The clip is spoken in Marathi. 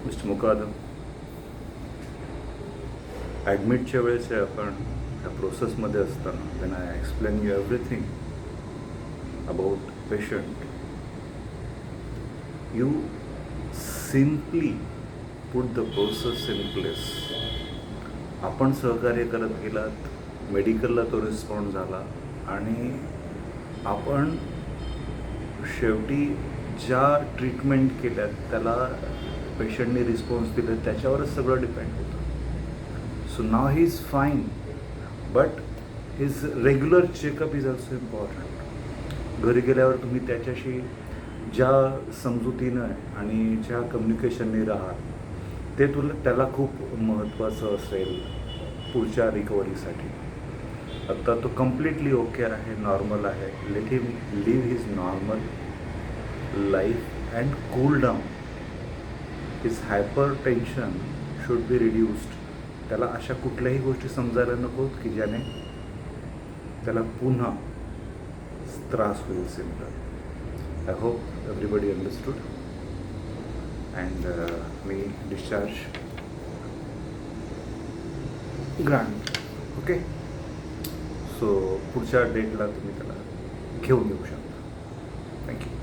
मिस्टर मुकादम, ॲडमिटच्या वेळेस आपण ह्या प्रोसेसमध्ये असताना when I explain you everything about patient, you simply put the process in place. आपण सहकार्य करत गेलात, मेडिकलला तो रिस्पॉन्ड झाला आणि आपण शेवटी ज्या ट्रीटमेंट केल्यात त्याला पेशंटने रिस्पॉन्स दिले त्याच्यावरच सगळं डिपेंड होतं. So now he is fine, but his regular checkup is also important. घरी गेल्यावर तुम्ही त्याच्याशी ज्या समजुतीनं आणि ज्या कम्युनिकेशनने राहाल ते त्याला खूप महत्त्वाचं असेल पुढच्या रिकव्हरीसाठी. आत्ता तो कम्प्लिटली ओके आहे, नॉर्मल आहे. Let him live his normal life and cool down. His hypertension should be reduced. त्याला अशा कुठल्याही गोष्टी समजायला नकोत की ज्याने त्याला पुन्हा त्रास होईल simple. I hope everybody understood and me discharge grant. Okay, so पुढच्या डेटला तुम्ही त्याला घेऊन येऊ शकता. थँक्यू.